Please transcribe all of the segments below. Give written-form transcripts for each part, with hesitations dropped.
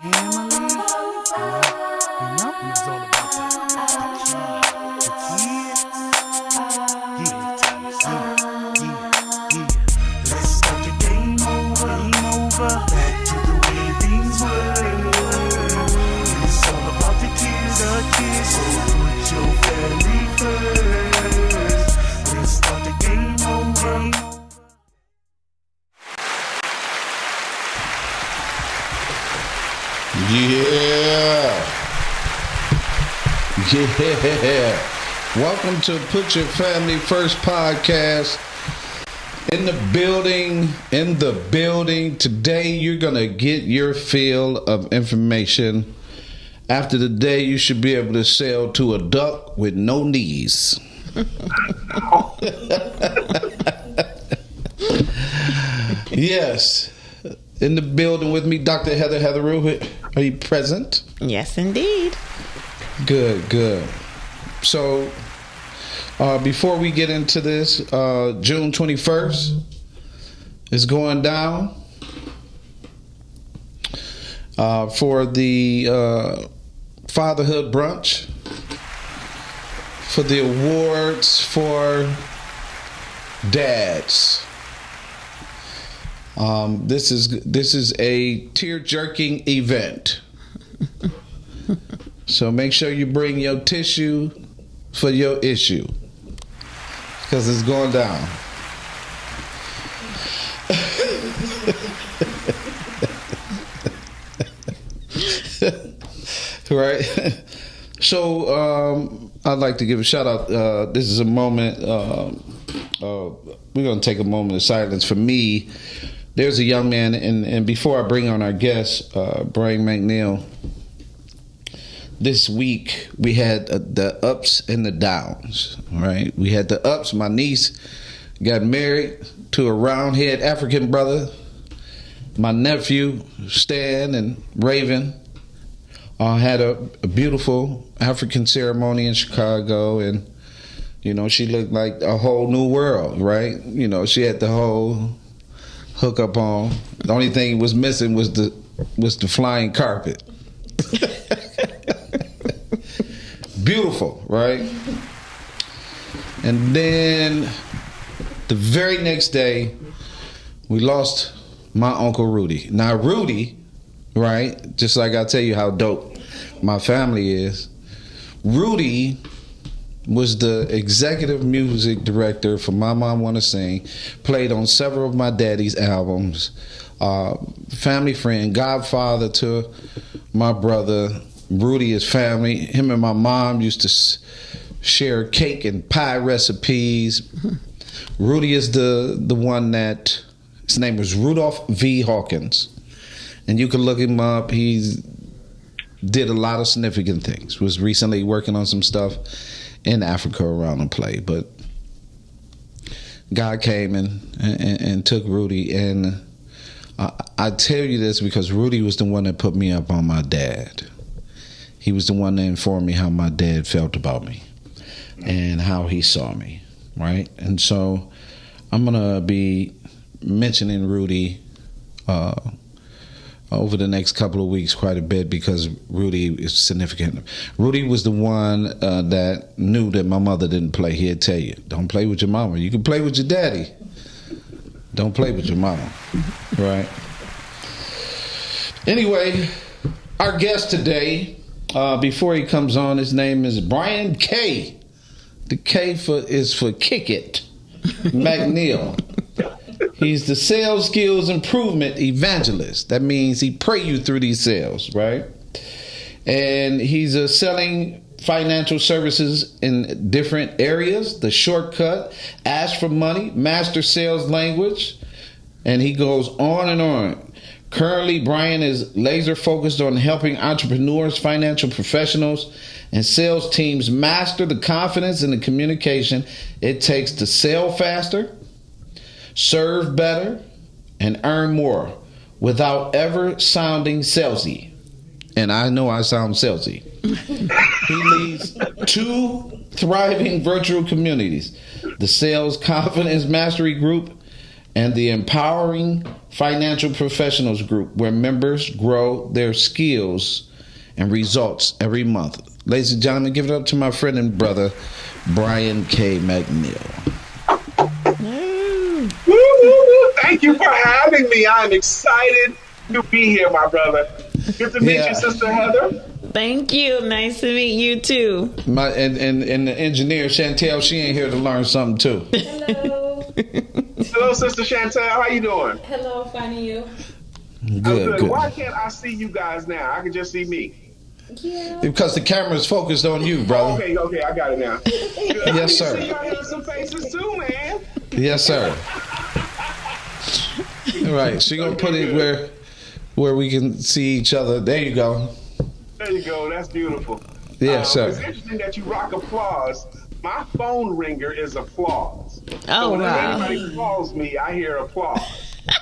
Yeah. Welcome to Put Your Family First podcast. In the building. Today you're going to get your fill of information. After the day, you should be able to sail to a duck with no knees. Yes. In the building with me, Dr. Heather Ruhitt. Are you present? Yes, indeed. Good. So, before we get into this, June 21st is going down for the fatherhood brunch, for the awards for dads. This is a tear-jerking event. So make sure you bring your tissue for your issue, because it's going down. Right? So I'd like to give a shout out. This is a moment. We're going to take a moment of silence for me. There's a young man, and before I bring on our guest, Brian McNeil, this week we had the ups and the downs, right? We had the ups. My niece got married to a round-head African brother. My nephew, Stan and Raven, had a beautiful African ceremony in Chicago, and, you know, she looked like a whole new world, right? You know, she had the whole hookup on. The only thing was missing was the flying carpet. Beautiful, right? And then the very next day, we lost my Uncle Rudy. Now, Rudy, right, just like I tell you how dope my family is, Rudy was the executive music director for My Mom Wanna Sing, played on several of my daddy's albums, family friend, godfather to my brother. Rudy is family. Him and my mom used to share cake and pie recipes. Rudy is the one that, his name was Rudolph V. Hawkins. And you can look him up. He did a lot of significant things. Was recently working on some stuff in Africa around the play. But God came and took Rudy. And I tell you this because Rudy was the one that put me up on my dad. He was the one that informed me how my dad felt about me and how he saw me, right? And so I'm going to be mentioning Rudy over the next couple of weeks quite a bit because Rudy is significant. Rudy was the one that knew that my mother didn't play. He'd tell you, don't play with your mama. You can play with your daddy. Don't play with your mama, right? Anyway, our guest today, before he comes on, his name is Brian K. The K is for Kick It McNeil. He's the sales skills improvement evangelist. That means he pray you through these sales, right? And he's selling financial services in different areas. The shortcut, ask for money, master sales language, and he goes on and on. Currently, Brian is laser focused on helping entrepreneurs, financial professionals, and sales teams master the confidence and the communication it takes to sell faster, serve better, and earn more without ever sounding salesy. And I know I sound salesy. He leads 2 thriving virtual communities, the Sales Confidence Mastery Group and the Empowering financial professionals group where members grow their skills and results every month. Ladies and gentlemen, give it up to my friend and brother, Brian K. McNeil. Thank you for having me. I'm excited to be here, my brother. Good to meet you, Sister Heather. Thank you. Nice to meet you too. And the engineer Chantel, she ain't here to learn something too. Hello. Hello, Sister Chantel. How you doing? Hello, finding you. Good. Why can't I see you guys now? I can just see me. Yeah. Because the camera's focused on you, brother. Okay, I got it now. Yes, sir. I see y'all here some faces too, man. Yes, sir. All right, so you're gonna put it where we can see each other. There you go. There you go. That's beautiful. Yes, sir. It's interesting that you rock applause. My phone ringer is applause. Oh, so whenever wow. anybody calls me, I hear applause.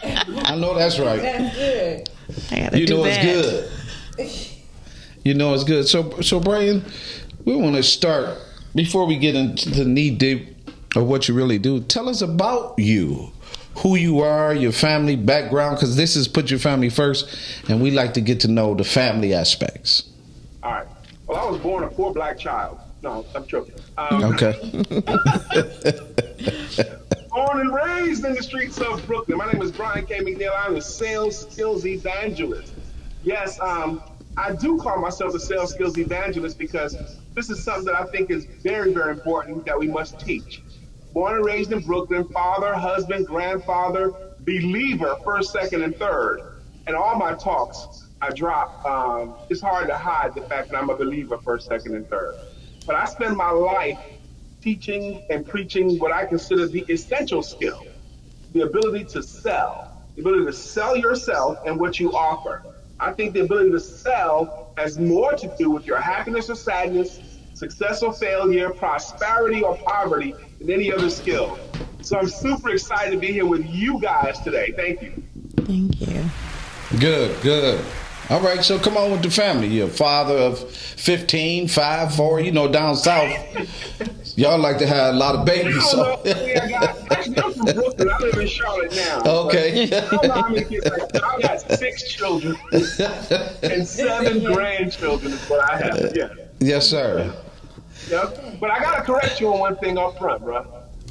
I know that's right. That's good. I gotta You do know that. it's good. You know it's good. So Brian, we want to start before we get into the knee deep of what you really do. Tell us about you, who you are, your family background, because this is put your family first, and we like to get to know the family aspects. All right. Well, I was born a poor black child. No, I'm joking. Okay. Born and raised in the streets of Brooklyn. My name is Brian K. McNeil. I'm a sales skills evangelist. Yes, I do call myself a sales skills evangelist because this is something that I think is very, very important that we must teach. Born and raised in Brooklyn, father, husband, grandfather, believer, first, second, and third. And all my talks, I drop. It's hard to hide the fact that I'm a believer, first, second, and third. But I spend my life teaching and preaching what I consider the essential skill, the ability to sell, the ability to sell yourself and what you offer. I think the ability to sell has more to do with your happiness or sadness, success or failure, prosperity or poverty than any other skill. So I'm super excited to be here with you guys today. Thank you. Thank you. Good. All right, so come on with the family. You're a father of 15, 5, 4, down south. Y'all like to have a lot of babies. So. Actually, I'm from Brooklyn. I live in Charlotte now. Okay. I don't know how many kids I got 6 children and 7 grandchildren is what I have. Yeah. Yes, sir. Yep. But I got to correct you on one thing up front, bro.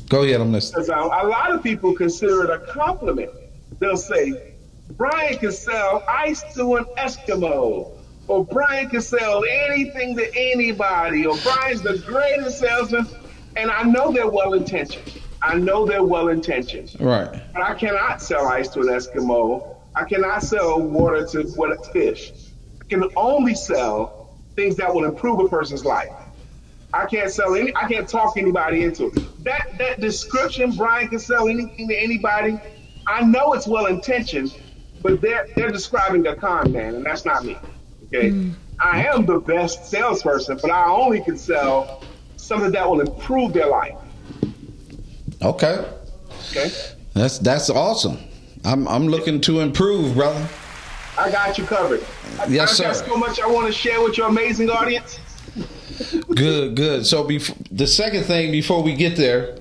Go ahead, I'm listening. Because a lot of people consider it a compliment. They'll say, Brian can sell ice to an Eskimo, or Brian can sell anything to anybody, or Brian's the greatest salesman. And I know they're well-intentioned. Right. But I cannot sell ice to an Eskimo. I cannot sell water to fish. I can only sell things that will improve a person's life. I can't talk anybody into it. That description, Brian can sell anything to anybody, I know it's well-intentioned, but they're describing a con man, and that's not me. Okay, I am the best salesperson, but I only can sell something that will improve their life. Okay. That's awesome. I'm looking to improve, brother. I got you covered. Yes, sir. I got so much I want to share with your amazing audience. Good. So the second thing before we get there,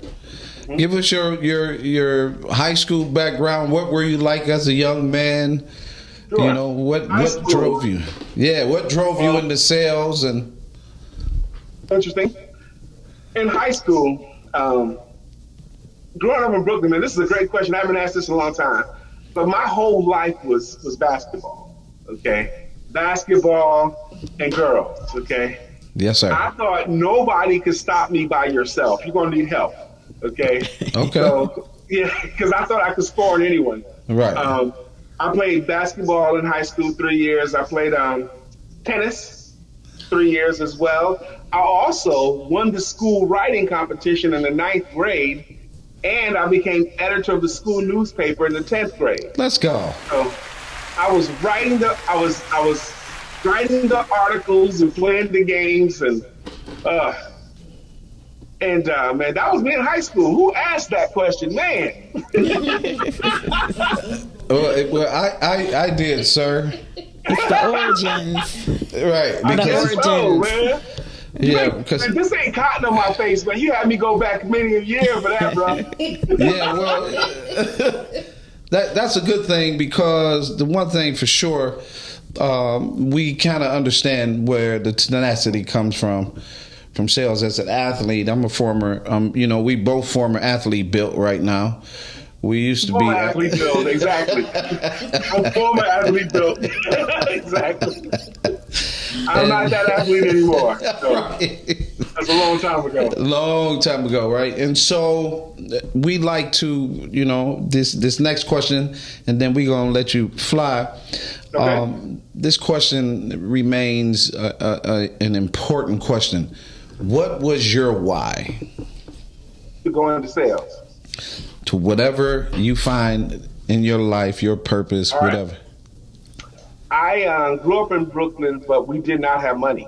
give us your high school background. What were you like as a young man? Sure. What drove you? Yeah, what drove you into sales and? Interesting. In high school, growing up in Brooklyn, man, this is a great question. I haven't asked this in a long time, but my whole life was basketball. Okay, basketball and girls. Okay. Yes, sir. I thought nobody could stop me by yourself. You're gonna need help. Okay. Okay. So, yeah, because I thought I could score on anyone. Right. I played basketball in high school 3 years. I played tennis 3 years as well. I also won the school writing competition in the 9th grade, and I became editor of the school newspaper in the 10th grade. Let's go. So I was writing the articles and playing the games and man, that was me in high school. Who asked that question, man? Well, I did, sir. It's the origins. Right. Because, man. Yeah, because this ain't cotton on my face, man. You had me go back many a year for that, bro. Yeah, well, That's a good thing, because the one thing for sure, we kind of understand where the tenacity comes from sales. As an athlete, I'm a former, we both former athlete built right now. We used to former be athlete built, exactly. I'm former athlete built, exactly. I'm not that athlete anymore. So Right. that's a long time ago. Long time ago, right? And so we like to, this next question, and then we're gonna let you fly. Okay. This question remains an important question. What was your why To go into sales. to whatever you find in your life, your purpose, All right. whatever? I grew up in Brooklyn, but we did not have money.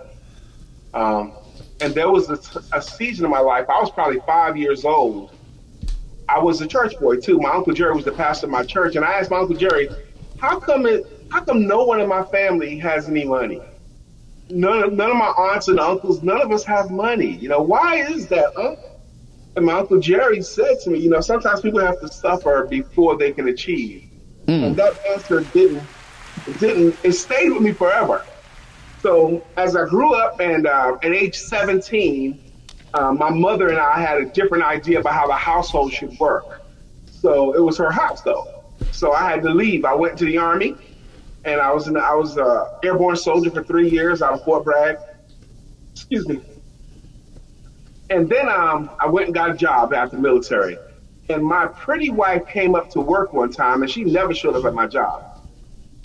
And there was a season of my life, I was probably 5 years old. I was a church boy too. My Uncle Jerry was the pastor of my church. And I asked my Uncle Jerry, how come no one in my family has any money? None of my aunts and uncles, none of us have money. Why is that, Uncle? And my Uncle Jerry said to me, sometimes people have to suffer before they can achieve. And that answer it stayed with me forever. So as I grew up and at age 17, my mother and I had a different idea about how the household should work. So it was her house though. So I had to leave. I went to the Army, and I was an airborne soldier for 3 years out of Fort Bragg. Excuse me. And then I went and got a job after the military. And my pretty wife came up to work one time, and she never showed up at my job.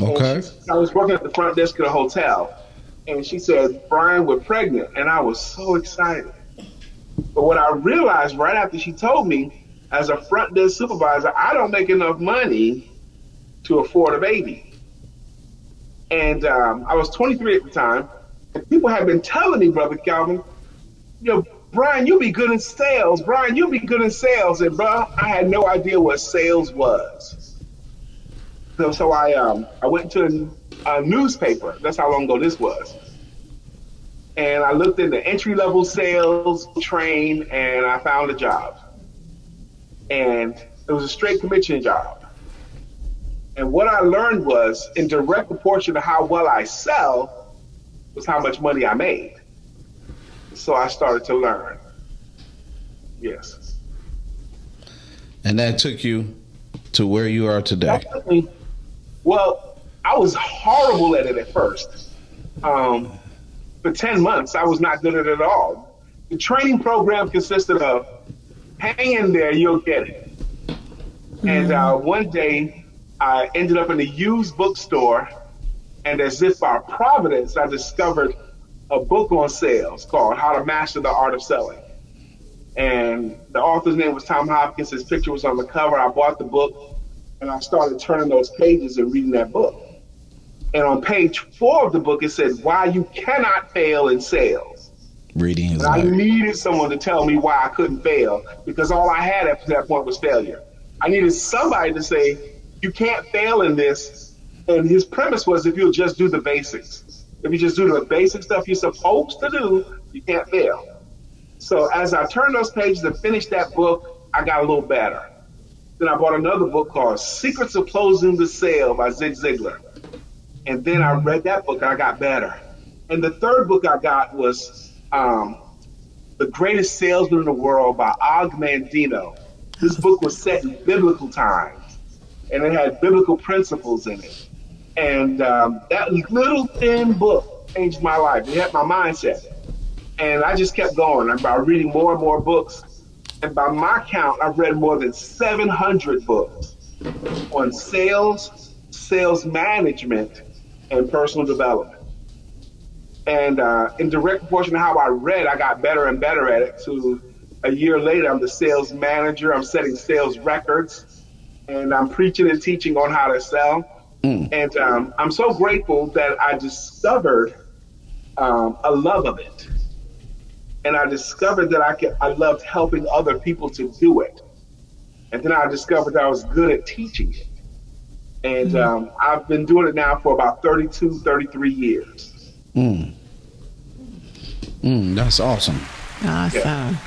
Okay. I was working at the front desk at a hotel, and she said, Brian, we're pregnant. And I was so excited. But what I realized right after she told me, as a front desk supervisor, I don't make enough money to afford a baby. And I was 23 at the time, and people had been telling me, Brother Calvin, Brian, you'll be good in sales. Brian, you'll be good in sales. And bro, I had no idea what sales was. So I went to a newspaper. That's how long ago this was. And I looked into entry-level sales, train, and I found a job. And it was a straight commission job. And what I learned was, in direct proportion to how well I sell, was how much money I made. So I started to learn. Yes. And that took you to where you are today. Well, I was horrible at it at first. For 10 months, I was not good at it at all. The training program consisted of, hang in there, you'll get it. And one day, I ended up in a used bookstore, and as if by providence, I discovered a book on sales called How to Master the Art of Selling. And the author's name was Tom Hopkins. His picture was on the cover. I bought the book, and I started turning those pages and reading that book. And on page 4 of the book, it said, why you cannot fail in sales. Reading his And I life. needed someone to tell me why I couldn't fail, because all I had up to that point was failure. I needed somebody to say, you can't fail in this. And his premise was, if you'll just do the basics. If you just do the basic stuff you're supposed to do, you can't fail. So as I turned those pages and finished that book, I got a little better. Then I bought another book called Secrets of Closing the Sale by Zig Ziglar. And then I read that book and I got better. And the third book I got was The Greatest Salesman in the World by Og Mandino. This book was set in biblical times, and it had biblical principles in it. And that little thin book changed my life. It had my mindset. And I just kept going by reading more and more books. And by my count, I've read more than 700 books on sales, sales management, and personal development. And in direct proportion to how I read, I got better and better at it. So a year later, I'm the sales manager. I'm setting sales records, and I'm preaching and teaching on how to sell. And I'm so grateful that I discovered a love of it. And I discovered that I loved helping other people to do it. And then I discovered that I was good at teaching it. And I've been doing it now for about 32, 33 years. That's awesome. Awesome.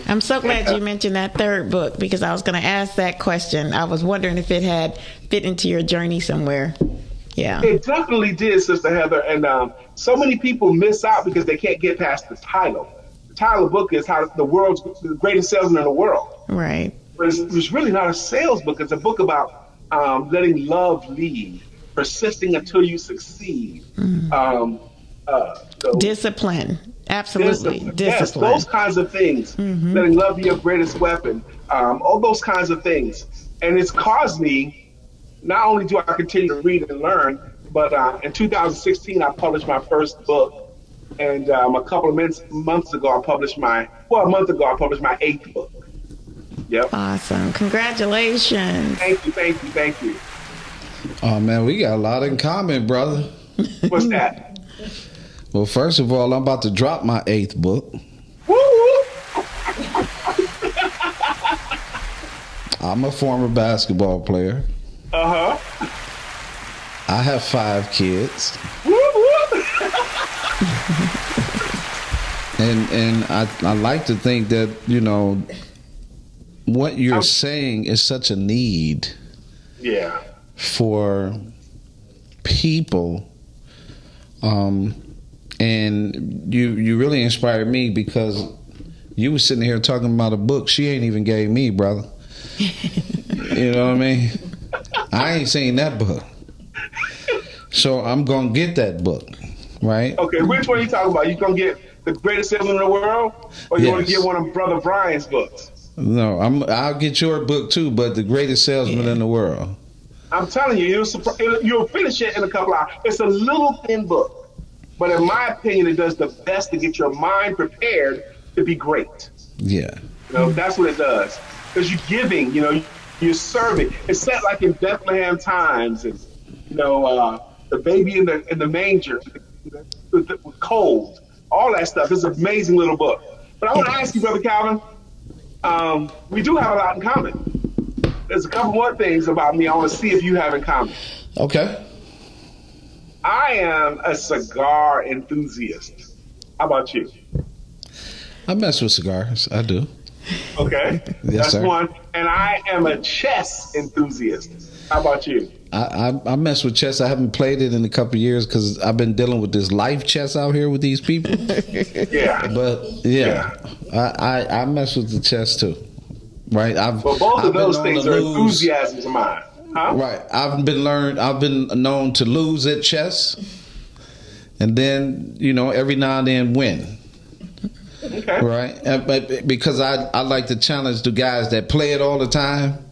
I'm so glad you mentioned that third book because I was going to ask that question. I was wondering if it had fit into your journey somewhere. Yeah. It definitely did, Sister Heather. And so many people miss out because they can't get past the title. The title of the book is How the Greatest Salesman in the World. Right. But it's really not a sales book. It's a book about letting love lead, persisting until you succeed. Discipline. Absolutely. Discipline. Yes, those kinds of things. Letting love be your greatest weapon. All those kinds of things. And it's caused me, not only do I continue to read and learn, but in 2016, I published my first book. And a couple of months ago, a month ago, I published my 8th book. Yep. Awesome. Congratulations. Thank you. Oh, man, we got a lot in common, brother. What's that? Well, first of all, I'm about to drop my 8th book. Woo-woo. I'm a former basketball player. Uh-huh. I have 5 kids. Woo-woo. And I like to think that, you know, what you're saying is such a need for people. And you really inspired me because you were sitting here talking about a book she ain't even gave me, brother. You know what I mean? I ain't seen that book. So I'm going to get that book, right? Okay, which one are you talking about? You going to get The Greatest Salesman in the World? Or you want to get one of Brother Brian's books? No, I'll get your book too, but The Greatest Salesman in the World. I'm telling you, you'll finish it in a couple hours. It's a little thin book. But in my opinion, it does the best to get your mind prepared to be great. Yeah. You know, that's what it does. Because you're giving, you know, you're serving. It's set like in Bethlehem times and, you know, the baby in the manger, with cold, all that stuff. It's an amazing little book. But I want to ask you, Brother Calvin, we do have a lot in common. There's a couple more things about me I want to see if you have in common. Okay. I am a cigar enthusiast. How about you? I mess with cigars. I do. Okay. Yes, That's sir. one. And I am a chess enthusiast. How about you? I mess with chess. I haven't played it in a couple of years because I've been dealing with this life chess out here with these people. Yeah. But I mess with the chess too. Right. But both of those things are enthusiasms of mine. Huh? Right. I've been known to lose at chess, and then, you know, every now and then win. Okay. Right. But because I like to challenge the guys that play it all the time.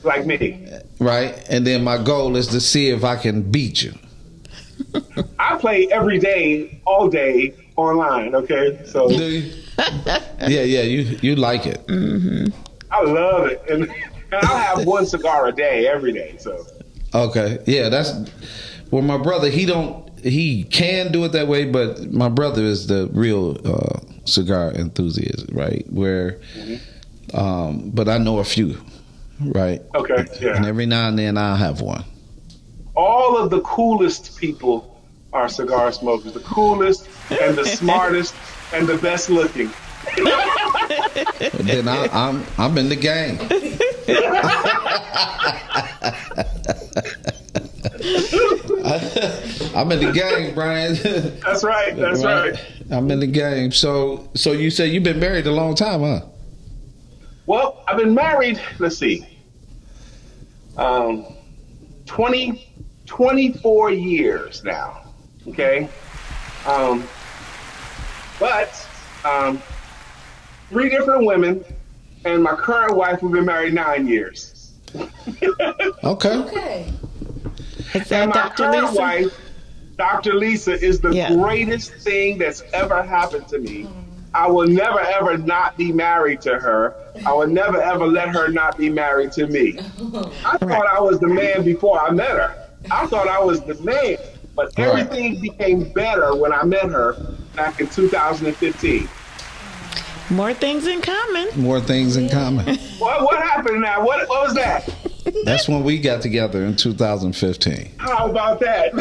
Like me. Right. And then my goal is to see if I can beat you. I play every day, all day online. Okay. So. Do you? Yeah. You like it. Mm-hmm. I love it. And I'll have one cigar a day, every day. So. Okay. Yeah. Well, my brother, he can do it that way, but my brother is the real cigar enthusiast, right? Where, but I know a few, right? Okay, yeah. And every now and then I'll have one. All of the coolest people are cigar smokers. The coolest and the smartest and the best looking. Then I'm in the game. I'm in the game, Brian. That's right. That's right. I'm in the game. So you say you've been married a long time, huh? Well, I've been married, let's see, 24 years now, okay? But 3 different women, and my current wife, we've been married 9 years. Is Okay. that And my Dr. current Lisa? wife, Dr. Lisa, is the greatest thing that's ever happened to me. I will never, ever not be married to her. I will never, ever let her not be married to me. I thought I was the man before I met her. I thought I was the man. But everything became better when I met her back in 2015. More things in common. More things in common. What happened now? What was that? That's when we got together in 2015. How about that?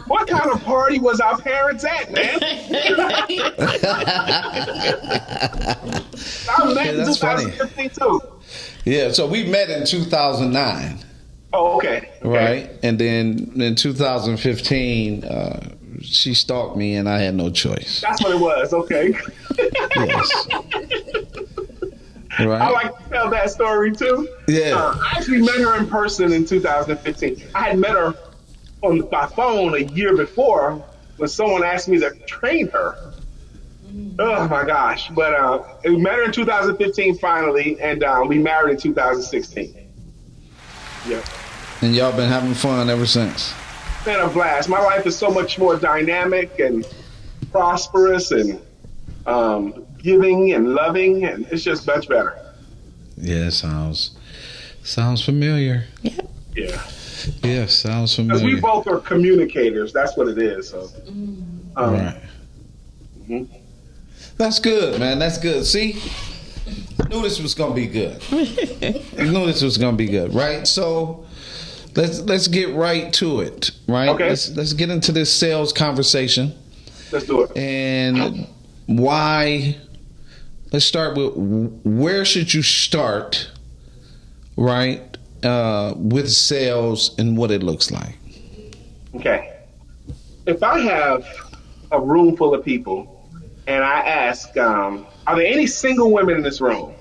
What kind of party was our parents at, man? I met in that's funny. 2015 too. Yeah, so we met in 2009. Oh, okay. Right, and then in 2015, she stalked me, and I had no choice. That's what it was. Okay. Yes. Right. I like to tell that story too. Yeah. I actually met her in person in 2015. I had met her by phone a year before when someone asked me to train her. Oh my gosh! But we met her in 2015 finally, and we married in 2016. Yeah. And y'all been having fun ever since. Been a blast. My life is so much more dynamic and prosperous and giving and loving, and it's just much better. Yeah, sounds familiar. Yeah. Yeah. Yeah, sounds Because familiar. we both are communicators. That's what it is. So. Right. Mhm. That's good, man. That's good. See, knew this was gonna be good. Knew this was gonna be good, right? So let's get right to it, right? Okay. Let's get into this sales conversation. Let's do it. And why? Let's start with where should you start, right? With sales and what it looks like. Okay. If I have a room full of people and I ask, are there any single women in this room?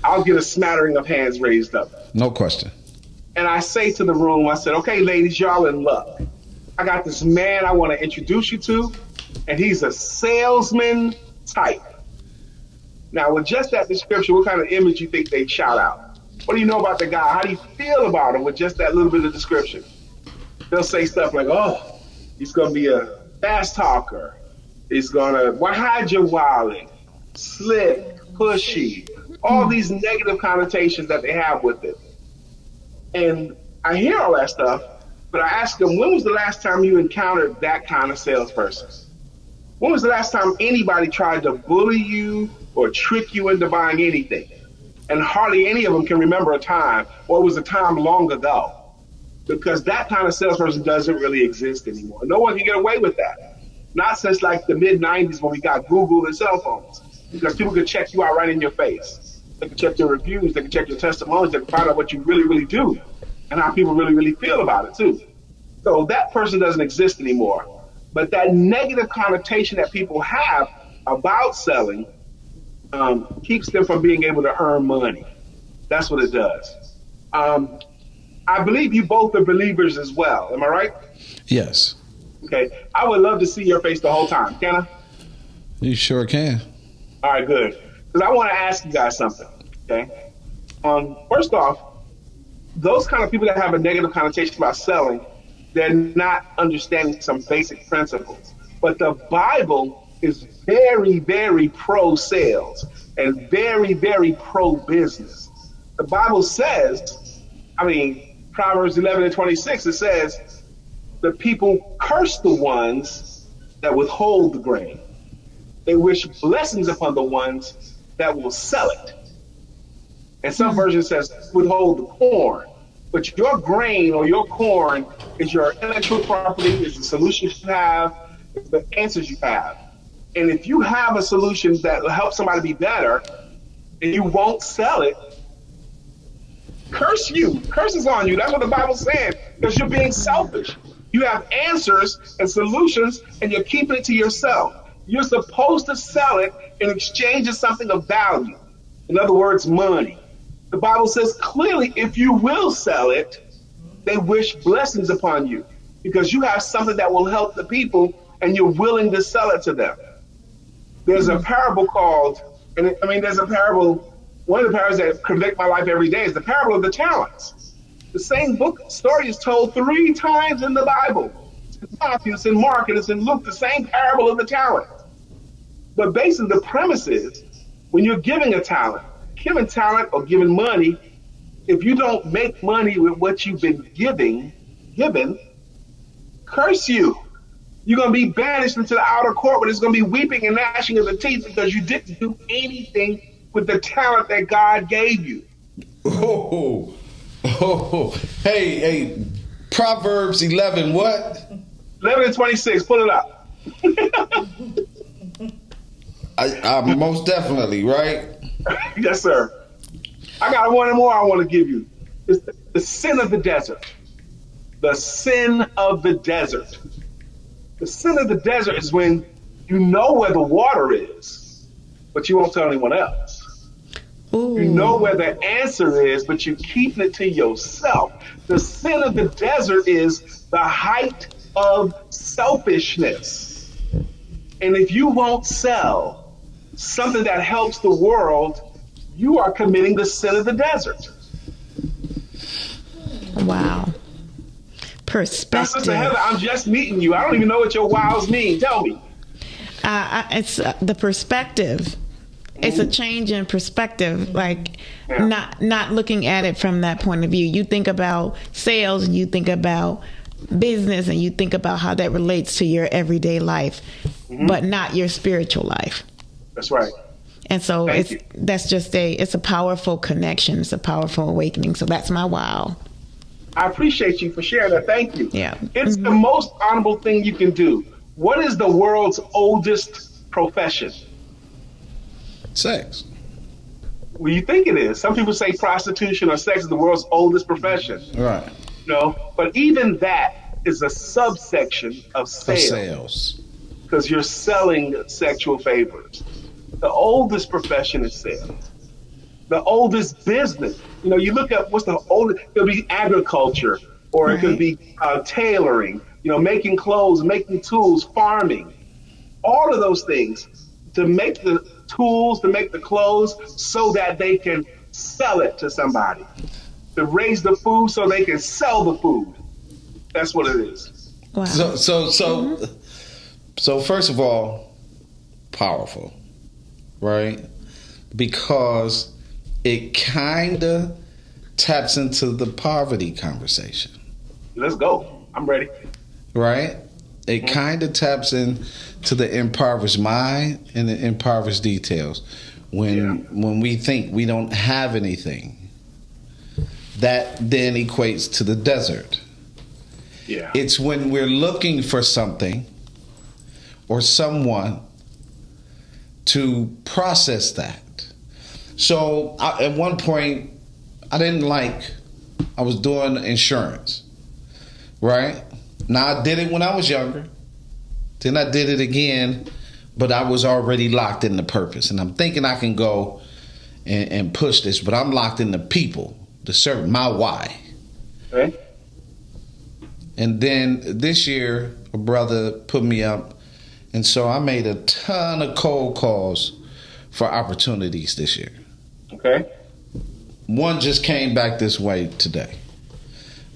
I'll get a smattering of hands raised up. No question. And I say to the room, I said, okay, ladies, y'all in luck. I got this man I want to introduce you to, and he's a salesman type. Now, with just that description, what kind of image you think they'd shout out? What do you know about the guy? How do you feel about him with just that little bit of description? They'll say stuff like, oh, he's going to be a fast talker. He's going to hide your wallet, slick, pushy, all these negative connotations that they have with it. And I hear all that stuff, but I ask them, when was the last time you encountered that kind of salesperson? When was the last time anybody tried to bully you or trick you into buying anything? And hardly any of them can remember a time, or it was a time long ago. Because that kind of salesperson doesn't really exist anymore. No one can get away with that. Not since like the mid-90s when we got Google and cell phones. Because people could check you out right in your face. They can check your reviews, they can check your testimonials, they can find out what you really, really do and how people really, really feel about it too. So that person doesn't exist anymore. But that negative connotation that people have about selling keeps them from being able to earn money. That's what it does. I believe you both are believers as well. Am I right? Yes. Okay. I would love to see your face the whole time. Can I? You sure can. All right, good. Because I want to ask you guys something. Okay. First off, those kind of people that have a negative connotation about selling, they're not understanding some basic principles. But the Bible is very, very pro-sales and very, very pro-business. The Bible says, Proverbs 11:26, it says, the people curse the ones that withhold the grain. They wish blessings upon the ones that will sell it. And some version says withhold the corn. But your grain or your corn is your intellectual property, is the solutions you have, is the answers you have. And if you have a solution that will help somebody be better and you won't sell it, curse you. Curses on you. That's what the Bible's saying, because you're being selfish. You have answers and solutions and you're keeping it to yourself. You're supposed to sell it in exchange of something of value. In other words, money. The Bible says clearly, if you will sell it, they wish blessings upon you because you have something that will help the people and you're willing to sell it to them. There's a parable called, there's a parable, one of the parables that convict my life every day is the parable of the talents. The same story is told 3 times in the Bible. It's in Matthew, it's in Mark, and it's in Luke, the same parable of the talent. But basically the premise is, when you're giving a talent or giving money, if you don't make money with what you've been given, curse you. You're going to be banished into the outer court where there's going to be weeping and gnashing of the teeth because you didn't do anything with the talent that God gave you. Hey, Proverbs 11 what? 11 and 26. Pull it up. I most definitely, right? Yes, sir. I got one more I want to give you. It's the sin of the desert. The sin of the desert. The sin of the desert is when you know where the water is, but you won't tell anyone else. Ooh. You know where the answer is, but you're keeping it to yourself. The sin of the desert is the height of selfishness. And if you won't sell something that helps the world, you are committing the sin of the desert. Wow. Now, Perspective. Sister Heather, I'm just meeting you. I don't even know what your wows mean. Tell me. It's the perspective. It's a change in perspective, like not looking at it from that point of view. You think about sales and you think about business and you think about how that relates to your everyday life, but not your spiritual life. That's right. And so Thank you. it's a powerful connection. It's a powerful awakening. So that's my wow. I appreciate you for sharing that. Thank you. Yeah. It's the most honorable thing you can do. What is the world's oldest profession? Sex. Well, you think it is. Some people say prostitution or sex is the world's oldest profession. Right. But even that is a subsection of For sales sales. because you're selling sexual favors. The oldest profession is sales. The oldest business. You look at what's the oldest. It could be agriculture, or it could be tailoring. Making clothes, making tools, farming. All of those things to make the tools, to make the clothes, so that they can sell it to somebody. To raise the food so they can sell the food. That's what it is. Wow. So first of all, powerful, right? Because it kind of taps into the poverty conversation. Let's go. I'm ready. Right? It kind of taps into the impoverished mind and the impoverished details. When we think we don't have anything, that then equates to the desert. Yeah. It's when we're looking for something or someone to process that. So at one point, I was doing insurance, right? Now I did it when I was younger. Then I did it again, but I was already locked in the purpose. And I'm thinking I can go and push this, but I'm locked in the people, the servant, my why. Okay. And then this year, a brother put me up, and so I made a ton of cold calls for opportunities this year. Okay. One just came back this way today.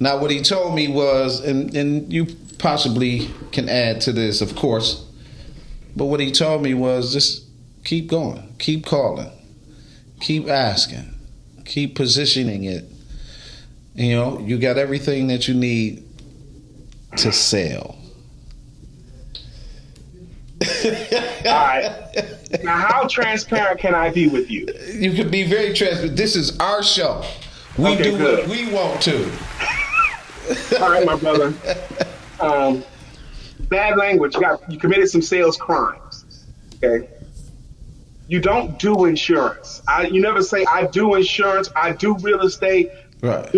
Now, what he told me was, and you possibly can add to this, of course, but what he told me was just keep going, keep calling, keep asking, keep positioning it. You got everything that you need to sell. All right. Now, how transparent can I be with you? You can be very transparent. This is our show. We Okay, do good. what we want to. All right, my brother. Bad language. You committed some sales crimes. Okay. You don't do insurance. You never say I do insurance. I do real estate. Right.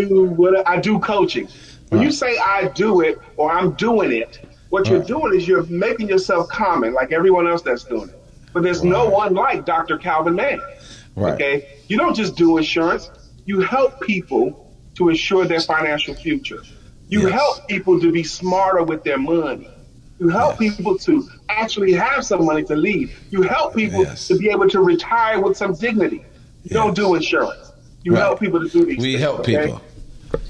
I do coaching. When you say I do it or I'm doing it, what you're doing is you're making yourself common like everyone else that's doing it. But there's no one like Dr. Calvin Mann. Right. Okay. You don't just do insurance. You help people to ensure their financial future. You help people to be smarter with their money. You help people to actually have some money to leave. You help people to be able to retire with some dignity. You don't do insurance. You help people to do these things. We help people.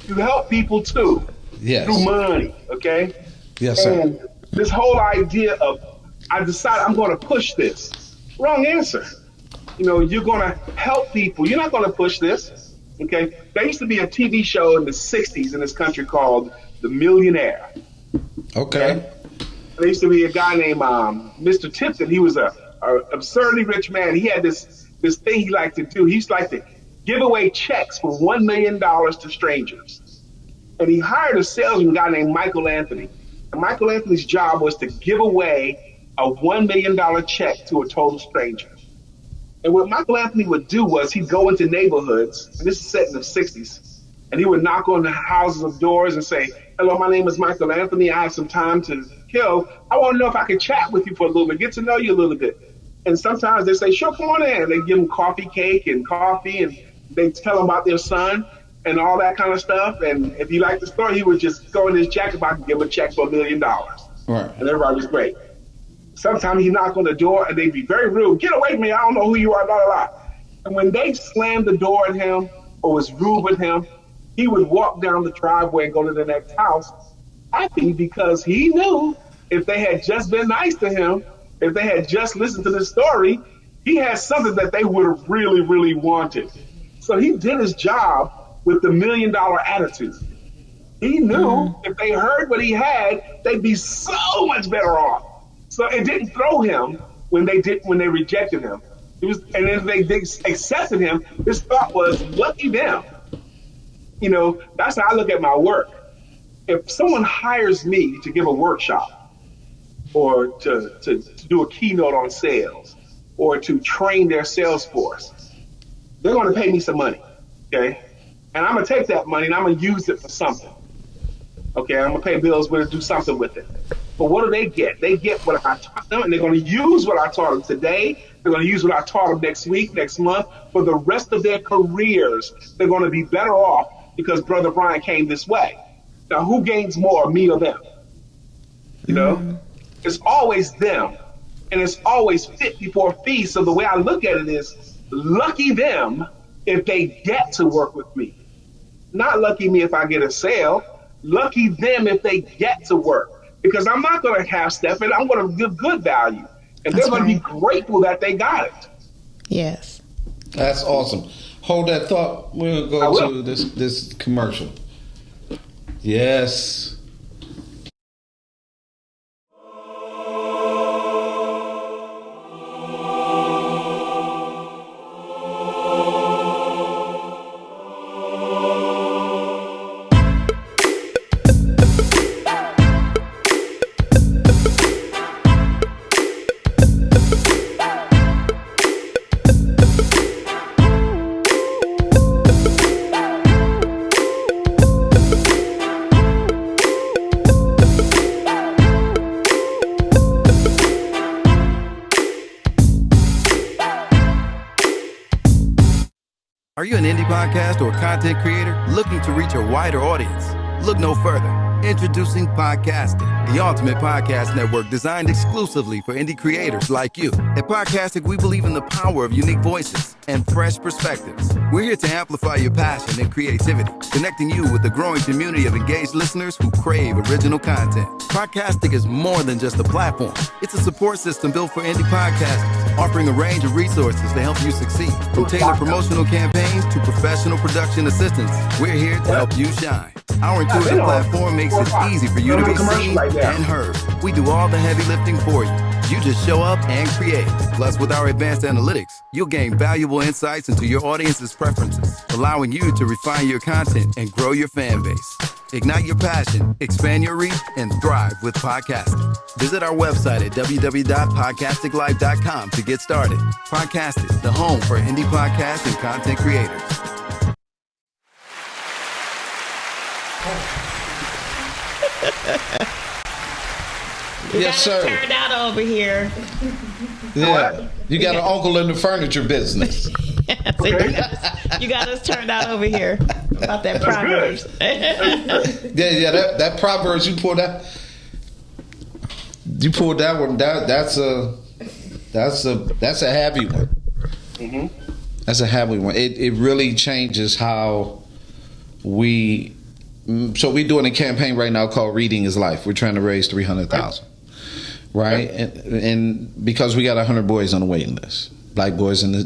You help people too. Yes. Through money, okay? Yes, sir. And this whole idea of, I decided I'm going to push this. Wrong answer. You're going to help people. You're not going to push this, okay? There used to be a TV show in the 60s in this country called The Millionaire. Okay. There used to be a guy named Mr. Tipton. He was a absurdly rich man. He had this thing he liked to do. He used to like to give away checks for $1 million to strangers. And he hired a salesman guy named Michael Anthony. And Michael Anthony's job was to give away a $1 million check to a total stranger. And what Michael Anthony would do was he'd go into neighborhoods, and this is set in the 60s, and he would knock on the houses of doors and say, hello, my name is Michael Anthony. I have some time to kill. I want to know if I can chat with you for a little bit, get to know you a little bit. And sometimes they say, sure, come on in. They give him coffee, and they tell him about their son and all that kind of stuff. And if he liked the story, he would just go in his jacket box and give him a check for $1 million. Right. And everybody was great. Sometimes he'd knock on the door and they'd be very rude. Get away from me. I don't know who you are, blah, blah, blah. And when they slammed the door at him or was rude with him, he would walk down the driveway and go to the next house happy because he knew if they had just been nice to him, if they had just listened to the story, he had something that they would have really, really wanted. So he did his job with the $1 million attitude. He knew if they heard what he had, they'd be so much better off. So it didn't throw him when they rejected him. And then they accepted him. His thought was, lucky them. You know, that's how I look at my work. If someone hires me to give a workshop or to do a keynote on sales or to train their sales force, they're going to pay me some money, okay? And I'm going to take that money and I'm going to use it for something. Okay, I'm going to pay bills with it, do something with it. But what do they get? They get what I taught them, and they're going to use what I taught them today. They're going to use what I taught them next week, next month. For the rest of their careers, they're going to be better off because Brother Brian came this way. Now, who gains more, me or them? You know? It's always them, and it's always fit before feast. So the way I look at it is, lucky them if they get to work with me. Not lucky me if I get a sale. Lucky them if they get to work. Because I'm not going to half step it. I'm going to give good value. And they're going to be grateful that they got it. Yes. That's awesome. Hold that thought. We'll go to this commercial. Yes. Are you an indie podcast or content creator looking to reach a wider audience? Look no further. Introducing Podcastic, the ultimate podcast network designed exclusively for indie creators like you. At Podcastic, we believe in the power of unique voices and fresh perspectives. We're here to amplify your passion and creativity, connecting you with the growing community of engaged listeners who crave original content. Podcastic is more than just a platform. It's a support system built for indie podcasters, offering a range of resources to help you succeed. From tailored promotional campaigns to professional production assistance, we're here to help you shine. Our intuitive platform makes it easy for you to be seen and heard. We do all the heavy lifting for you. You just show up and create. Plus, with our advanced analytics, you'll gain valuable insights into your audience's preferences, allowing you to refine your content and grow your fan base. Ignite your passion, expand your reach, and thrive with podcasting. Visit our website at www.podcasticlife.com to get started. Podcasting, the home for indie podcast and content creators. Yes, sir. Turned out over here. Yeah. You got an uncle in the furniture business. You got us turned out over here about that Proverbs. Yeah, that Proverbs you pulled that one. That's a heavy one. Mm-hmm. That's a heavy one. It really changes how we. So we're doing a campaign right now called Reading is Life. We're trying to raise $300,000, right? And because we got 100 boys on the waiting list, black boys in the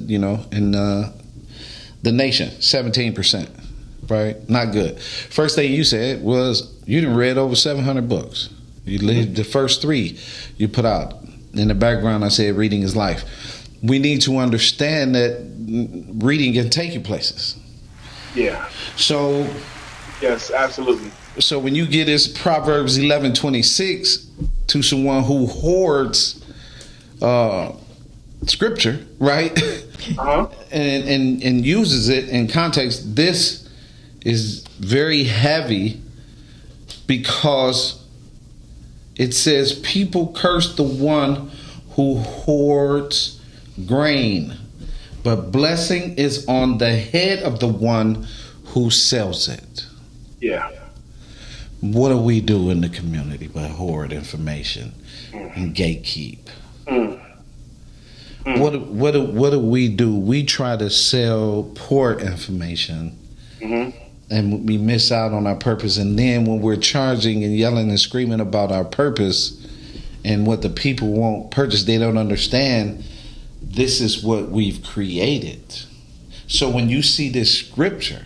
nation, 17%, right? Not good. First thing you said was you done read over 700 books. You lived the first 3 you put out. In the background, I said reading is life. We need to understand that reading can take you places. Yeah. So. Yes, absolutely. So when you get this Proverbs 11:26 to someone who hoards scripture, right? Uh-huh. and uses it in context, this is very heavy because it says people curse the one who hoards grain, but blessing is on the head of the one who sells it. Yeah. What do we do in the community but hoard information and gatekeep? What do we do? We try to sell poor information, and we miss out on our purpose. And then when we're charging and yelling and screaming about our purpose and what the people won't purchase, they don't understand this is what we've created. So when you see this scripture,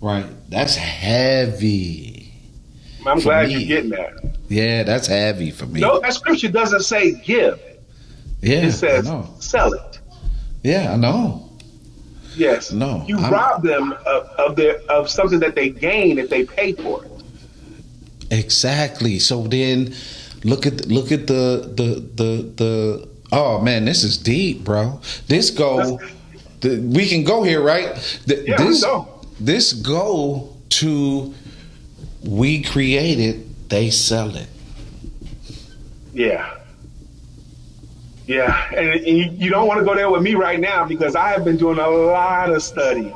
right, that's heavy. I'm glad you're getting that. Yeah, that's heavy for me. No, that scripture doesn't say give. Yeah, It says I know. sell it. Yeah, I know. Yes. No, You rob them of something that they gain if they pay for it. Exactly. So then, look at the. Oh man, this is deep, bro. We can go here, right? We go. This go to we created, they sell it. Yeah. Yeah, and you don't want to go there with me right now because I have been doing a lot of study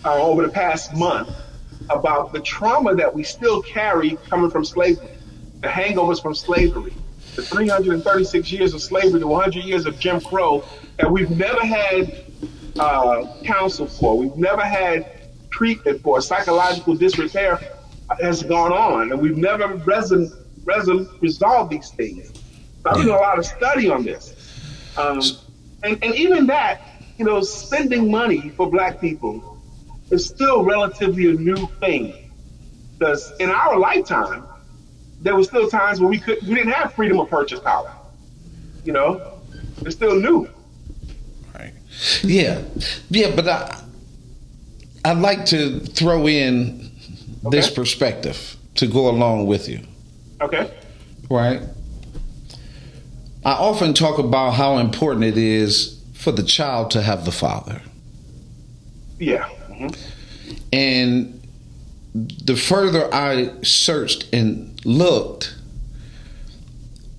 over the past month about the trauma that we still carry coming from slavery, the hangovers from slavery, the 336 years of slavery, the 100 years of Jim Crow that we've never had counsel for, we've never had treatment for. Psychological disrepair has gone on, and we've never resolved these things. So I've been doing a lot of study on this. And even that, spending money for Black people is still relatively a new thing. Because in our lifetime, there were still times where we didn't have freedom of purchase power. It's still new. Right. Yeah, but I'd like to throw in this perspective to go along with you. Okay. Right. I often talk about how important it is for the child to have the father. Yeah. And the further I searched and looked,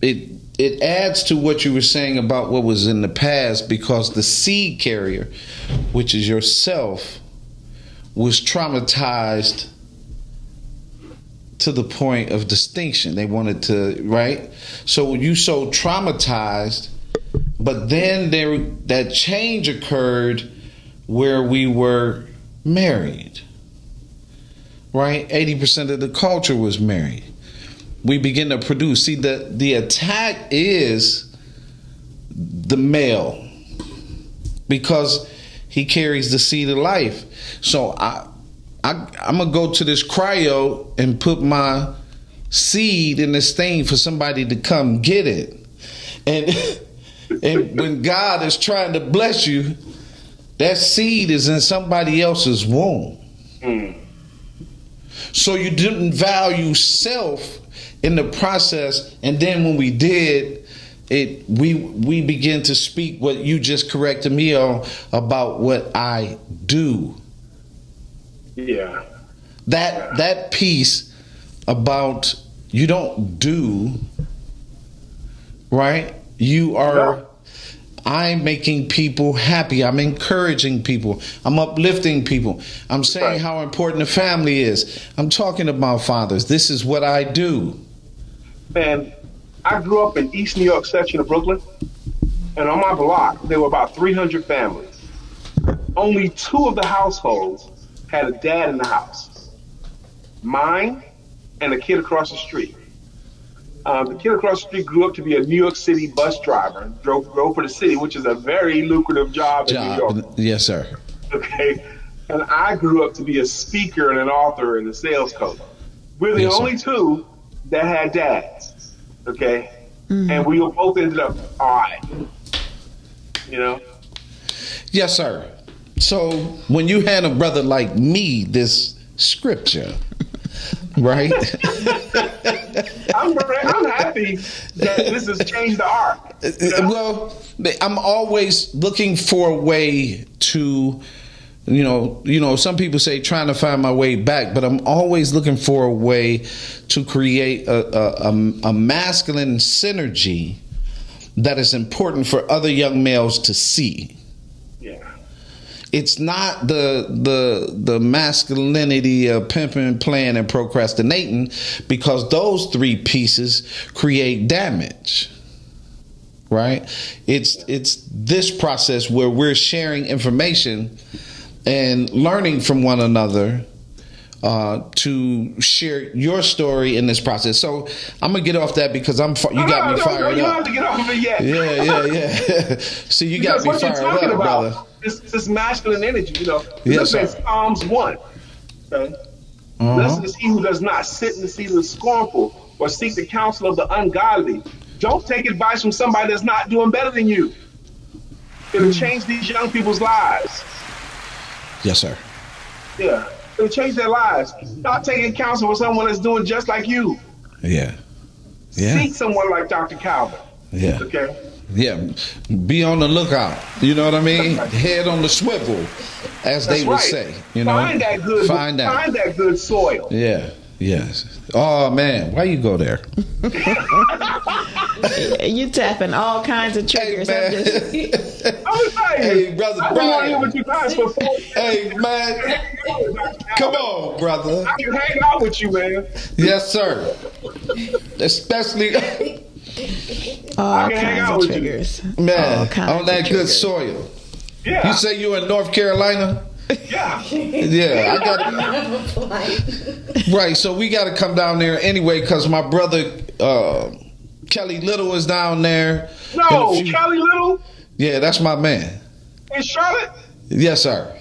it adds to what you were saying about what was in the past, because the seed carrier, which is yourself, was traumatized to the point of distinction. They wanted to, right? So you so traumatized, but then that change occurred where we were married, right? 80% of the culture was married. We begin to produce. See, the attack is the male, because he carries the seed of life. So I'm gonna go to this cryo and put my seed in this thing for somebody to come get it. And when God is trying to bless you, that seed is in somebody else's womb. So you didn't value self in the process, and then when we did it, we begin to speak what you just corrected me on about what I do. Yeah. That piece about you don't do, right? You are. I'm making people happy. I'm encouraging people. I'm uplifting people. I'm saying how important the family is. I'm talking about fathers. This is what I do. Man, I grew up in East New York section of Brooklyn, and on my block there were about 300 families. Only 2 of the households had a dad in the house. Mine and a kid across the street. The kid across the street grew up to be a New York City bus driver, drove for the city, which is a very lucrative job in New York. Yes, sir. Okay. And I grew up to be a speaker and an author and a sales coach. We're the only 2 that had dads. Okay. And we both ended up all right. Yes, sir. So when you had a brother like me, this scripture, Right. I'm happy that this has changed the arc. You know? Well, I'm always looking for a way to, some people say trying to find my way back, but I'm always looking for a way to create a masculine synergy that is important for other young males to see. Yeah. It's not the masculinity of pimping, playing, and procrastinating, because those three pieces create damage. Right? It's this process where we're sharing information and learning from one another to share your story in this process. So I'm gonna get off that because you got me fired up. You don't have to get off of it yet. Yeah. See, you got me fired up, brother. This masculine energy, Yes, Listen sir. to Psalms 1. Okay. Blessed is he who does not sit in the seat of the scornful or seek the counsel of the ungodly. Don't take advice from somebody that's not doing better than you. It'll change these young people's lives. Yes, sir. Yeah. It'll change their lives. Not taking counsel from someone that's doing just like you. Yeah. Seek someone like Dr. Calvin. Yeah. Okay. Yeah. Be on the lookout. You know what I mean? Head on the swivel, as they would say. Find that good soil. Yeah. Yes. Oh man, why you go there? You tapping all kinds of triggers. Hey, I'm saying, hey, brother I've been on here Brian. with you guys for 4 years. Hey man, come on, brother. I can hang out with you, man. Yes, sir. Especially, All I can hang kinds out of with you. triggers. man, All kinds on of that good triggers. soil. Yeah. You say you in North Carolina? Yeah. Yeah, I got right. So we got to come down there anyway, because my brother Kelly Little is down there. No, Kelly Little Yeah, that's my man. in Charlotte. Yes, sir.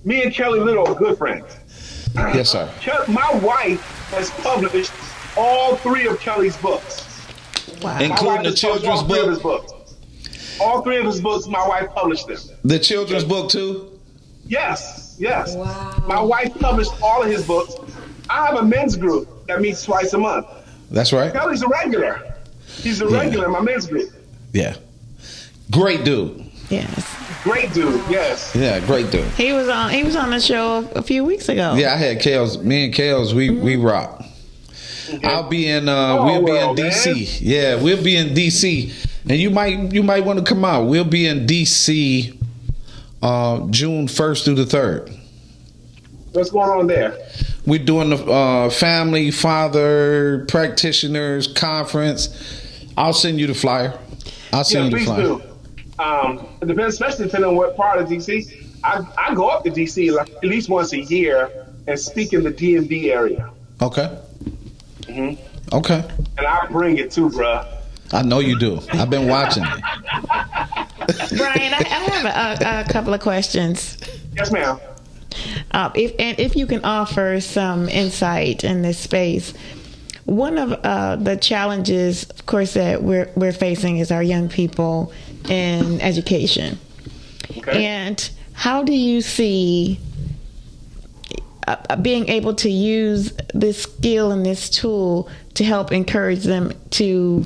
Me and Kelly Little are good friends. Yes, sir. My wife has published all 3 of Kelly's books. Wow. My wife Including the has published children's all 3 of his book. books. All 3 of his books, my wife published them. The children's book too. Yes. Wow. My wife published all of his books. I have a men's group that meets twice a month. That's right. Kelly's a regular. He's a regular in my men's group. Yeah. Great dude. Yes. Great dude, yes. Yeah, great dude. He was on the show a few weeks ago. Yeah, I had Kales. Me and Kales, we rock. I'll be in. We'll be in DC. Man. Yeah, we'll be in DC, and you might want to come out. We'll be in DC, June 1st through the 3rd. What's going on there? We're doing the family father practitioners conference. I'll send you the flyer. I'll send you the Please flyer. do. It depends, especially depending on what part of DC. I go up to DC like at least once a year and speak in the DMV area. Okay. Mhm. Okay. And I bring it too, bruh. I know you do. I've been watching it. Brian, I have a couple of questions. Yes, ma'am. If you can offer some insight in this space, one of the challenges, of course, that we're facing is our young people in education. Okay. And how do you see being able to use this skill and this tool to help encourage them to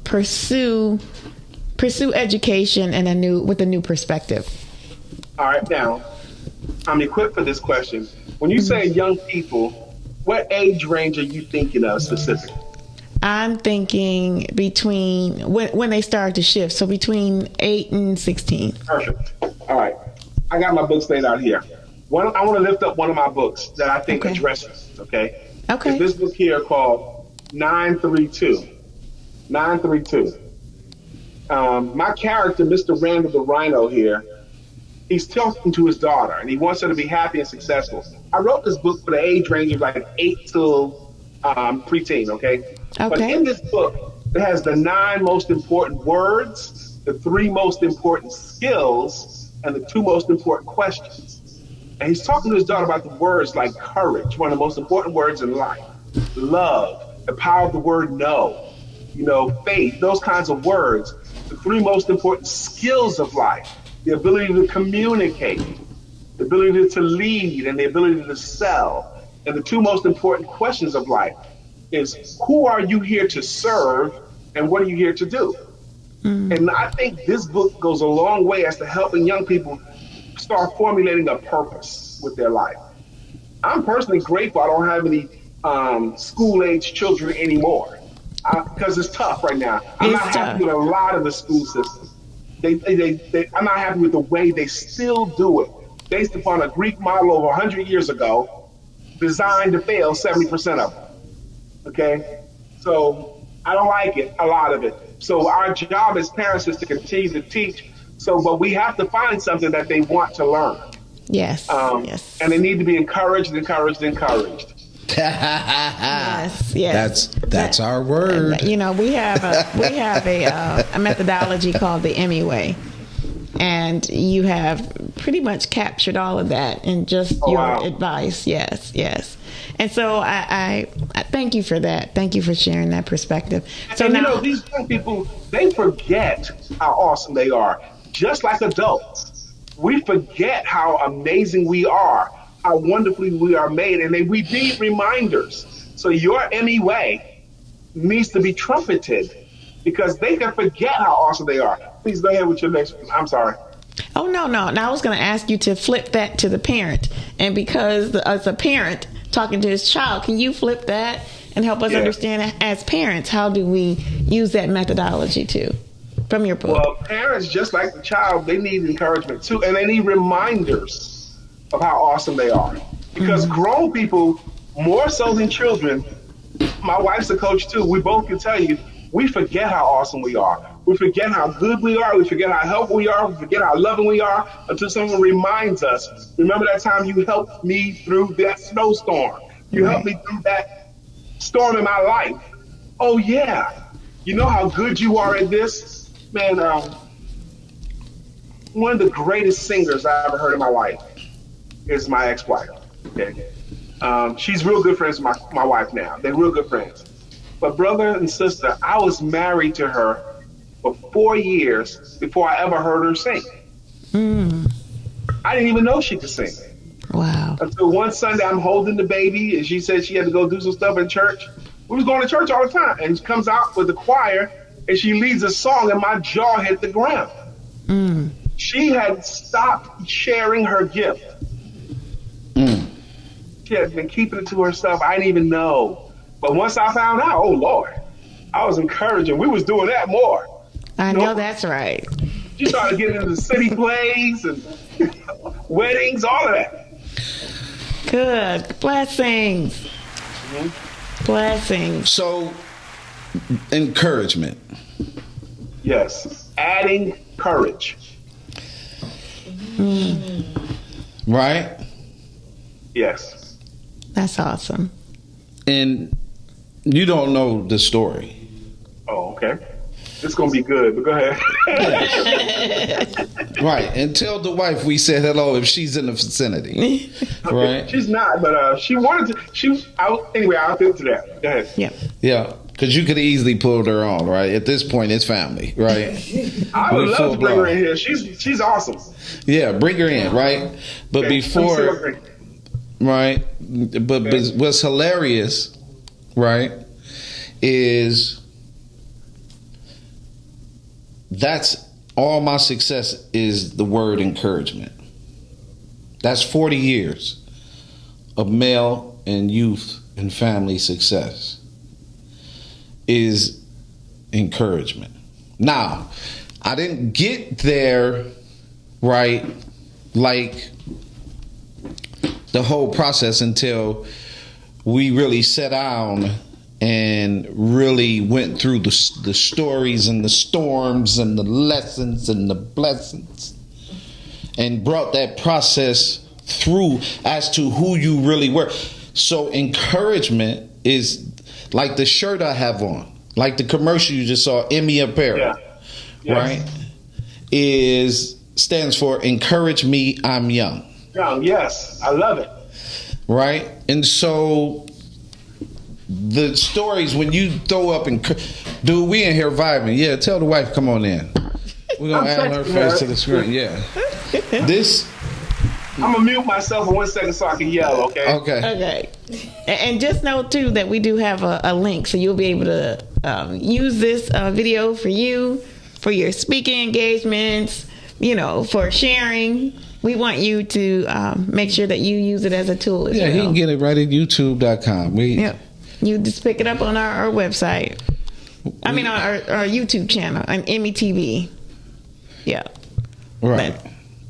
pursue education with a new perspective? All right, now, I'm equipped for this question. When you say young people, what age range are you thinking of specifically? I'm thinking between when they start to shift, so between 8 and 16. Perfect. All right. I got my books laid out here. I want to lift up one of my books that I think Okay. addresses, okay? Okay. It's this book here called 932. 932. My character, Mr. Randall the Rhino here, he's talking to his daughter, and he wants her to be happy and successful. I wrote this book for the age range of like 8 till preteen, okay? But Okay. in this book, it has the 9 most important words, the 3 most important skills, and the 2 most important questions. And he's talking to his daughter about the words like courage, one of the most important words in life, love, the power of the word no, faith, those kinds of words, the 3 most important skills of life, the ability to communicate, the ability to lead, and the ability to sell. And the two most important questions of life is, who are you here to serve and what are you here to do? And I think this book goes a long way as to helping young people start formulating a purpose with their life. I'm personally grateful I don't have any school-age children anymore because it's tough right now. I'm not happy with a lot of the school systems. I'm not happy with the way they still do it, based upon a Greek model over 100 years ago, designed to fail 70% of them. Okay? So I don't like it, a lot of it. So our job as parents is to continue to teach. But we have to find something that they want to learn. Yes. Yes. And they need to be encouraged. Yes. That's our word. We have a methodology called the EMIYTV, and you have pretty much captured all of that in just your advice. Yes. And so I thank you for that. Thank you for sharing that perspective. So and now, these young people, they forget how awesome they are, just like adults. We forget how amazing we are, how wonderfully we are made, and we need reminders. So your EMIYTV needs to be trumpeted because they can forget how awesome they are. Please go ahead with your next one. I'm sorry. Oh, no. Now I was going to ask you to flip that to the parent. And because as a parent talking to his child, can you flip that and help us understand as parents, how do we use that methodology too from your book? Well, parents, just like the child, they need encouragement too. And they need reminders of how awesome they are. Because grown people, more so than children, my wife's a coach too, we both can tell you, we forget how awesome we are. We forget how good we are. We forget how helpful we are. We forget how loving we are until someone reminds us. Remember that time you helped me through that snowstorm? You helped me through that storm in my life. Oh, yeah. You know how good you are at this? Man, one of the greatest singers I ever heard in my life is my ex-wife. Okay? She's real good friends with my wife now. They're real good friends. But brother and sister, I was married to her for 4 years before I ever heard her sing. I didn't even know she could sing. Wow. Until one Sunday I'm holding the baby and she said she had to go do some stuff in church. We was going to church all the time. And she comes out with the choir and she leads a song and my jaw hit the ground. She had stopped sharing her gift. She had been keeping it to herself. I didn't even know. But once I found out, oh Lord, I was encouraging. We was doing that more. I know that's right. She started getting into city plays and weddings, all of that. Good. Blessings. Blessings. So, encouragement. Yes. Adding courage. Right? Yes. That's awesome. And you don't know the story. Oh, okay. It's going to be good, but go ahead. Right. And tell the wife we said hello if she's in the vicinity. Okay. Right? She's not, but she wanted to. Anyway, I'll get to that. Go ahead. Yep. Yeah. Because you could have easily pulled her on, right? At this point, it's family, right? I would love to bring her in here. She's awesome. Yeah, bring her in, right? But Okay. before, right? But what's hilarious, right, is that's all my success is the word encouragement. That's 40 years of male and youth and family success is encouragement. Now, I didn't get there, right, like the whole process until we really sat down and really went through the stories and the storms and the lessons and the blessings and brought that process through as to who you really were. So encouragement is like the shirt I have on, like the commercial you just saw, Emmy Apparel, Yeah. Yes. right? Stands for Encourage Me, I'm Young. Young, yes. I love it. Right? And so the stories when you throw up and dude, we in here vibing. Yeah, tell the wife come on in. We're gonna add her face to the screen. Yeah. I'm gonna mute myself for 1 second so I can yell. Okay. Okay. And just know too that we do have a link, so you'll be able to use this video for you, for your speaking engagements, for sharing. We want you to make sure that you use it as a tool as well. Yeah, he can get it right at youtube.com. You just pick it up on our website. I mean, our YouTube channel, on EMIYTV. Yeah. Right.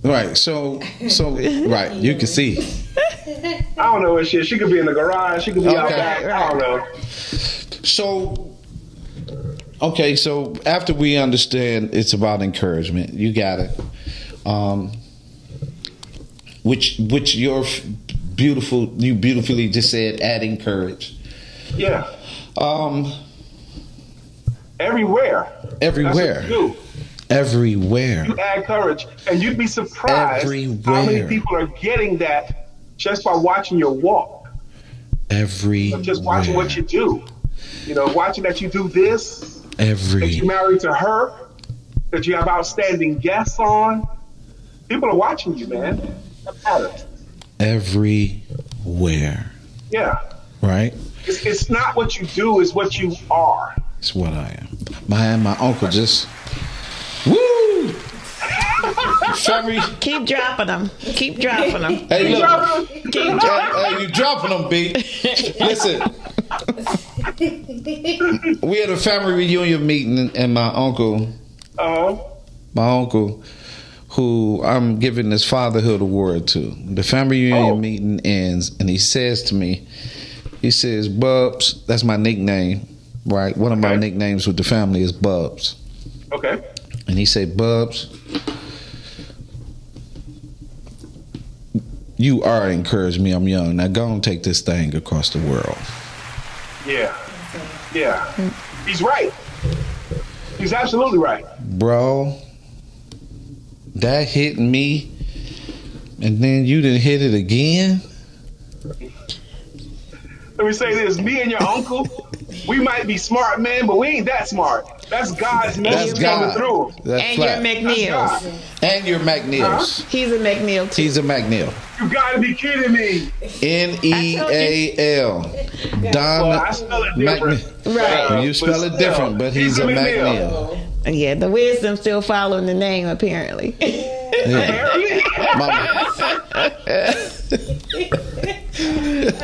Right. So right, you can see. I don't know what shit. She could be in the garage. She could be out back. I don't know. So after we understand it's about encouragement, you got it. Which you beautifully just said, adding courage. Yeah. Everywhere. That's what you do. Everywhere. You add courage, and you'd be surprised how many people are getting that just by watching your walk. Just watching what you do. Watching that you do this. That you're married to her. That you have outstanding guests on. People are watching you, man. That matters. Everywhere. Yeah. Right? It's not what you do, it's what you are. It's what I am. My uncle just... Woo! Family. Keep dropping them. Hey, look. Hey, you dropping them, B. Listen. We had a family reunion meeting, and my uncle, who I'm giving this fatherhood award to, the family reunion meeting ends, and he says to me, Bubs, that's my nickname, right? One of my nicknames with the family is Bubs. Okay. And he said, Bubs, you are encouraging me. I'm young. Now go and take this thing across the world. Yeah. Yeah. He's right. He's absolutely right. Bro, that hit me, and then you didn't hit it again? Let me say this. Me and your uncle, we might be smart men, but we ain't that smart. That's God's message coming through. And your McNeils. And your McNeils. Huh? He's a McNeil too. He's a McNeil. You gotta be kidding me. Neal. Don I spell it different. Right. You spell it different, but he's a McNeil. Yeah, the wisdom still following the name, apparently.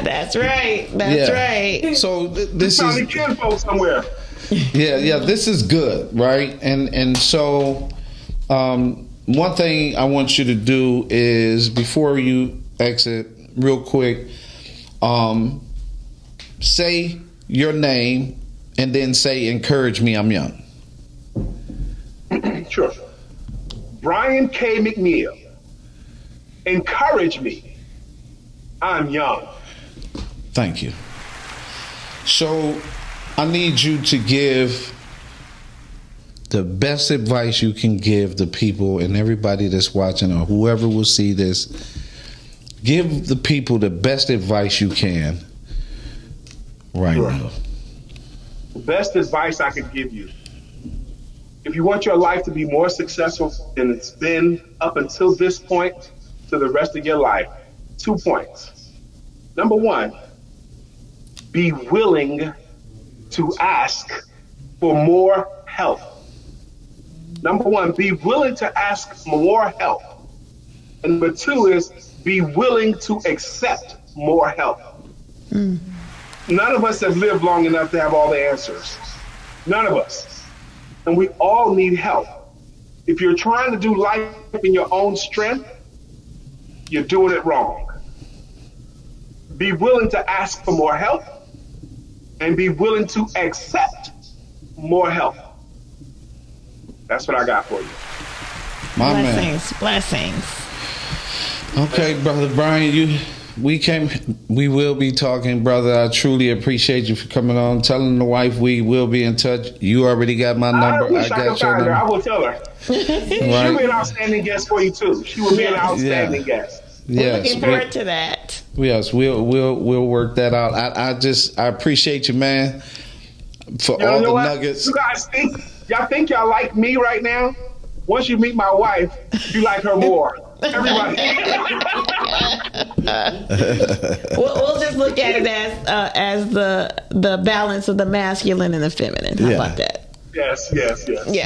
That's right. Right. So this is kinfolk somewhere. Yeah, this is good, right? And so one thing I want you to do is, before you exit, real quick, say your name and then say, encourage me, I'm young. Sure. Brian K. McNeil. Encourage me, I'm young. Thank you. So I need you to give the best advice you can give the people and everybody that's watching, or whoever will see this. Give the people the best advice you can now. The best advice I could give you. If you want your life to be more successful than it's been up until this point to the rest of your life, 2 points. Number one, be willing to ask for more help. Number one, be willing to ask for more help. And number two is be willing to accept more help. None of us have lived long enough to have all the answers. None of us. And we all need help. If you're trying to do life in your own strength, you're doing it wrong. Be willing to ask for more help and be willing to accept more help. That's what I got for you. Blessings. Okay, Brother Brian, we will be talking, brother. I truly appreciate you for coming on, telling the wife we will be in touch. You already got my number. I wish I could find her. I will tell her. She'll be an outstanding guest for you too. She will be an outstanding guest. Yes, looking forward to that. Yes, we'll work that out. I appreciate you, man, for all the nuggets. You guys think y'all like me right now? Once you meet my wife, you like her more. Everybody. We'll just look at it as the balance of the masculine and the feminine. How about that? Yes. Yeah.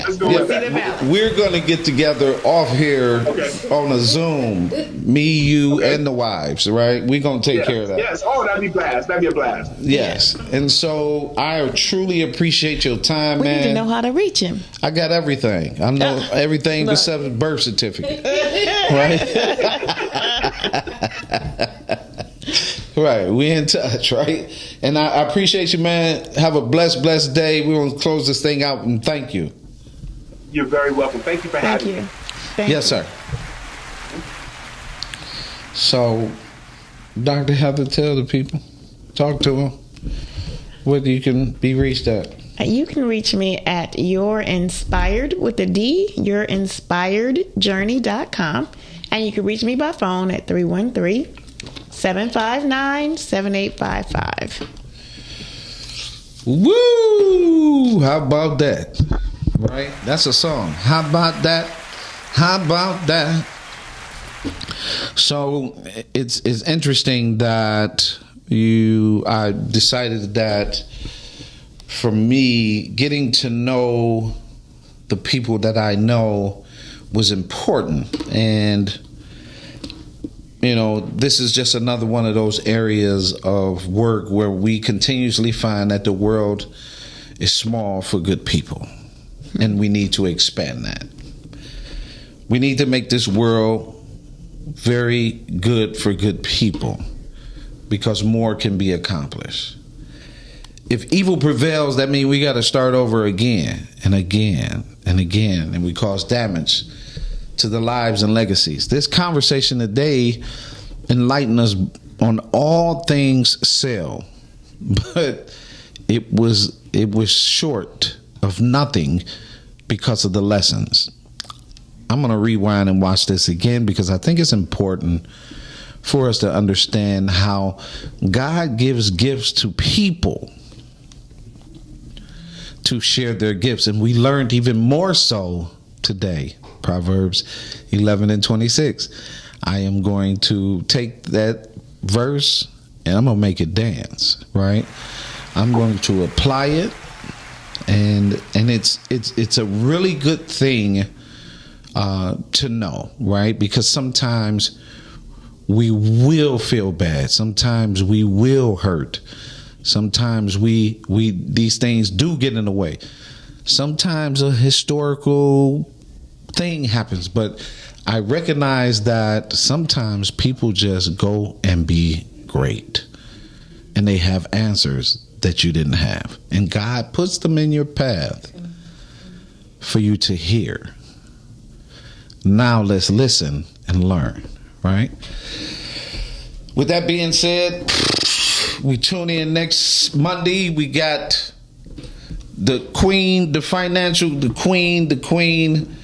Let's go Yeah. with See that. the balance. We're going to get together off here on a Zoom. Me, you, and the wives, right? We're going to take care of that. Yes. Oh, that'd be blast. That'd be a blast. Yes. And so I truly appreciate your time, We man. need to know how to reach him. I got everything. I know everything Look. except the birth certificate. Right? Right. We in touch, right? And I appreciate you, man. Have a blessed day. We're going to close this thing out and thank you. You're very welcome. Thank you for Thank having you. me. Yes, sir. So, Dr. Heather, tell the people, talk to them, where you can be reached at. You can reach me at yourinspired with a D, yourinspiredjourney.com. And you can reach me by phone at 313-759-7855. Woo! How about that? Right? That's a song. How about that? How about that? So it's interesting that I decided that for me, getting to know the people that I know was important. And this is just another one of those areas of work where we continuously find that the world is small for good people. And we need to expand that. We need to make this world very good for good people, because more can be accomplished. If evil prevails, that means we got to start over again and again and again, and we cause damage to the lives and legacies. This conversation today enlightened us on all things sell, but it was short of nothing because of the lessons. I'm going to rewind and watch this again because I think it's important for us to understand how God gives gifts to people to share their gifts. And we learned even more so today. Proverbs 11:26. I am going to take that verse and I'm going to make it dance, right? I'm going to apply it, and it's a really good thing to know, right? Because sometimes we will feel bad. Sometimes we will hurt. Sometimes we these things do get in the way. Sometimes a historical thing happens, but I recognize that sometimes people just go and be great, and they have answers that you didn't have, and God puts them in your path for you to hear. Now let's listen and learn, right? With that being said, we tune in next Monday. We got the queen, the queen,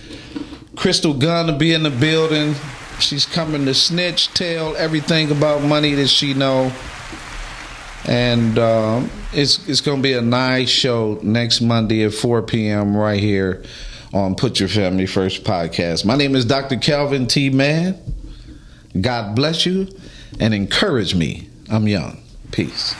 Crystal Gunn to be in the building. She's coming to snitch, tell everything about money that she know. And it's going to be a nice show next Monday at 4 p.m. right here on Put Your Family First podcast. My name is Dr. Calvin T. Mann. God bless you and encourage me. I'm young. Peace.